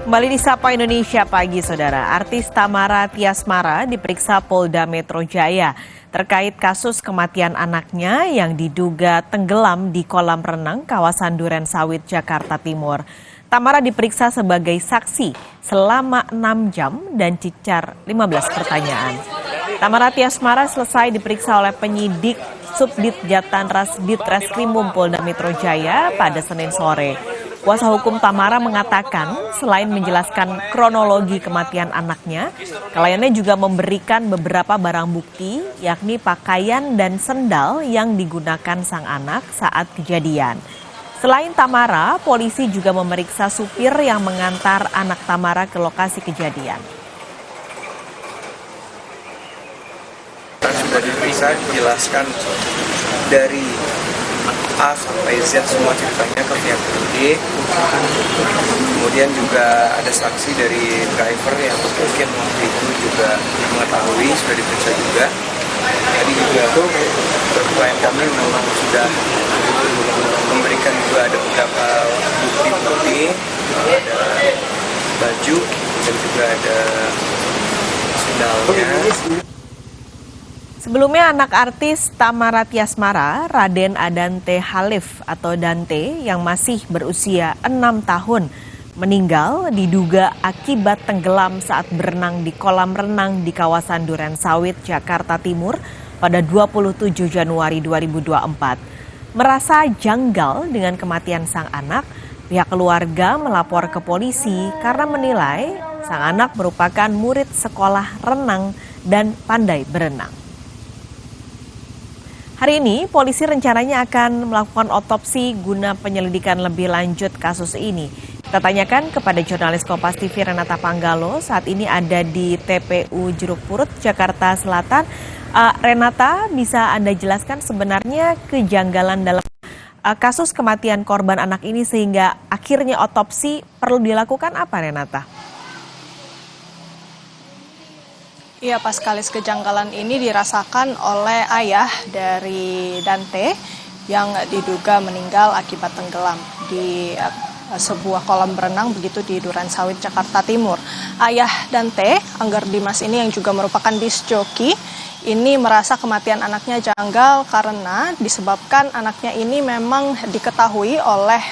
Kembali di Sapa Indonesia Pagi, Saudara. Artis Tamara Tiasmara diperiksa Polda Metro Jaya terkait kasus kematian anaknya yang diduga tenggelam di kolam renang kawasan Duren Sawit, Jakarta Timur. Tamara diperiksa sebagai saksi selama 6 jam dan cicar 15 pertanyaan. Tamara Tiasmara selesai diperiksa oleh penyidik Subdit Jatanras Ditreskrimum Polda Metro Jaya pada Senin sore. Kuasa hukum Tamara mengatakan selain menjelaskan kronologi kematian anaknya, kliennya juga memberikan beberapa barang bukti yakni pakaian dan sendal yang digunakan sang anak saat kejadian. Selain Tamara, polisi juga memeriksa supir yang mengantar anak Tamara ke lokasi kejadian. Sudah diperiksa, dijelaskan dari A sampai Z semua ceritanya ke pihak penyidik. Kemudian juga ada saksi dari driver yang mungkin waktu itu juga mengetahui, sudah diperiksa juga. Tadi juga klien kami memang sudah memberikan juga ada beberapa bukti-bukti, ada baju dan juga ada sendalnya. Sebelumnya anak artis Tamara Tiasmara, Raden Adante Halif atau Dante yang masih berusia 6 tahun meninggal diduga akibat tenggelam saat berenang di kolam renang di kawasan Duren Sawit, Jakarta Timur pada 27 Januari 2024. Merasa janggal dengan kematian sang anak, pihak keluarga melapor ke polisi karena menilai sang anak merupakan murid sekolah renang dan pandai berenang. Hari ini, polisi rencananya akan melakukan otopsi guna penyelidikan lebih lanjut kasus ini. Kita tanyakan kepada jurnalis Kompas TV Renata Panggalo, saat ini ada di TPU Jeruk Purut, Jakarta Selatan. Renata, bisa Anda jelaskan sebenarnya kejanggalan dalam kasus kematian korban anak ini sehingga akhirnya otopsi perlu dilakukan apa, Renata? Iya, Paskalis, kejanggalan ini dirasakan oleh ayah dari Dante yang diduga meninggal akibat tenggelam di sebuah kolam berenang begitu di Duren Sawit, Jakarta Timur. Ayah Dante, Angger Dimas ini yang juga merupakan disc joki, ini merasa kematian anaknya janggal karena disebabkan anaknya ini memang diketahui oleh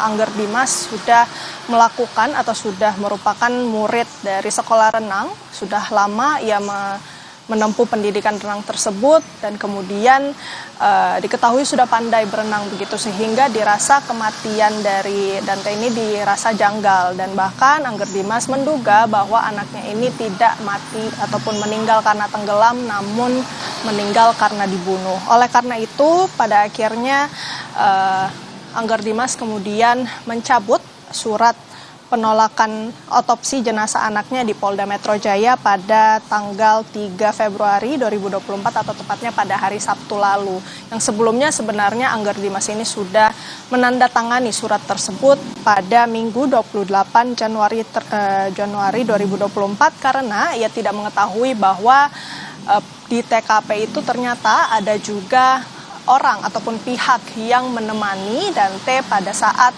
Angger Dimas sudah melakukan atau sudah merupakan murid dari sekolah renang. Sudah lama ia menempuh pendidikan renang tersebut dan kemudian diketahui sudah pandai berenang begitu sehingga dirasa kematian dari Dante ini dirasa janggal dan bahkan Angger Dimas menduga bahwa anaknya ini tidak mati ataupun meninggal karena tenggelam namun meninggal karena dibunuh. Oleh karena itu pada akhirnya Angger Dimas kemudian mencabut surat penolakan otopsi jenazah anaknya di Polda Metro Jaya pada tanggal 3 Februari 2024 atau tepatnya pada hari Sabtu lalu. Yang sebelumnya sebenarnya Angger Dimas ini sudah menandatangani surat tersebut pada Minggu 28 Januari 2024 karena ia tidak mengetahui bahwa di TKP itu ternyata ada juga orang ataupun pihak yang menemani Dante pada saat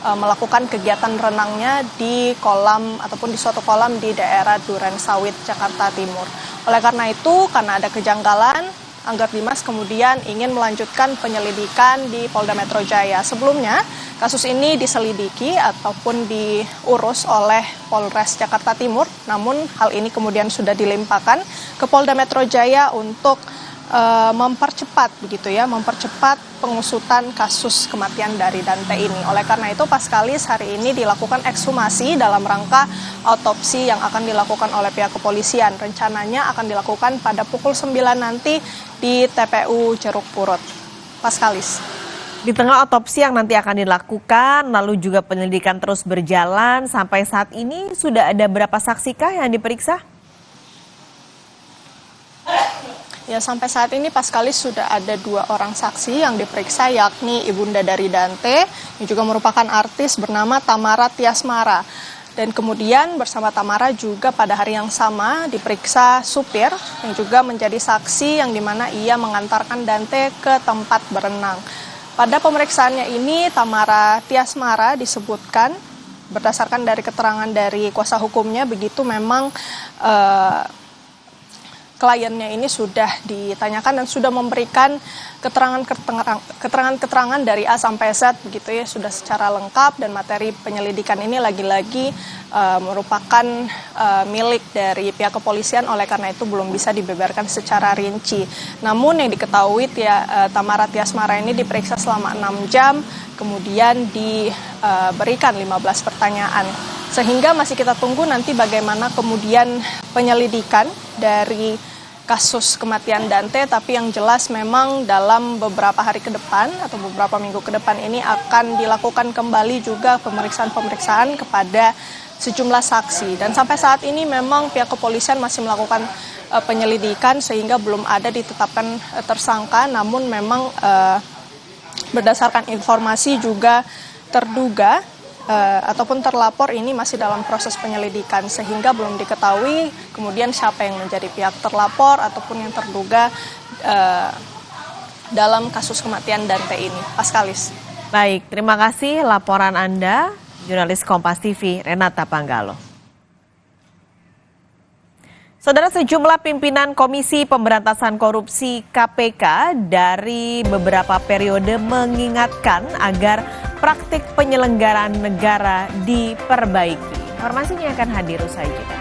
melakukan kegiatan renangnya di kolam ataupun di suatu kolam di daerah Duren Sawit, Jakarta Timur. Oleh karena itu, karena ada kejanggalan, Angger Dimas kemudian ingin melanjutkan penyelidikan di Polda Metro Jaya. Sebelumnya, kasus ini diselidiki ataupun diurus oleh Polres Jakarta Timur, namun hal ini kemudian sudah dilimpahkan ke Polda Metro Jaya untuk mempercepat pengusutan kasus kematian dari Dante ini. Oleh karena itu Paskalis hari ini dilakukan ekshumasi dalam rangka otopsi yang akan dilakukan oleh pihak kepolisian. Rencananya akan dilakukan pada pukul 9 nanti di TPU Jeruk Purut. Paskalis. Di tengah otopsi yang nanti akan dilakukan, lalu juga penyelidikan terus berjalan, sampai saat ini sudah ada berapa saksikah yang diperiksa? Ya, sampai saat ini Paskalis sudah ada 2 orang saksi yang diperiksa, yakni ibunda dari Dante yang juga merupakan artis bernama Tamara Tiasmara. Dan kemudian bersama Tamara juga pada hari yang sama diperiksa supir yang juga menjadi saksi yang dimana ia mengantarkan Dante ke tempat berenang. Pada pemeriksaannya ini Tamara Tiasmara disebutkan berdasarkan dari keterangan dari kuasa hukumnya begitu memang kliennya ini sudah ditanyakan dan sudah memberikan keterangan dari A sampai Z begitu ya, sudah secara lengkap, dan materi penyelidikan ini lagi-lagi merupakan milik dari pihak kepolisian, oleh karena itu belum bisa dibeberkan secara rinci. Namun yang diketahui Tamara Tiasmara ini diperiksa selama 6 jam, kemudian diberikan 15 pertanyaan. Sehingga masih kita tunggu nanti bagaimana kemudian penyelidikan dari kasus kematian Dante, tapi yang jelas memang dalam beberapa hari ke depan atau beberapa minggu ke depan ini akan dilakukan kembali juga pemeriksaan-pemeriksaan kepada sejumlah saksi. Dan sampai saat ini memang pihak kepolisian masih melakukan penyelidikan sehingga belum ada ditetapkan tersangka, namun memang berdasarkan informasi juga terduga ataupun terlapor ini masih dalam proses penyelidikan, sehingga belum diketahui kemudian siapa yang menjadi pihak terlapor ataupun yang terduga dalam kasus kematian Dante ini. Paskalis. Baik, terima kasih laporan Anda, jurnalis Kompas TV Renata Panggalo. Saudara, sejumlah pimpinan Komisi Pemberantasan Korupsi KPK dari beberapa periode mengingatkan agar praktik penyelenggaraan negara diperbaiki. Informasinya akan hadir usai jeda.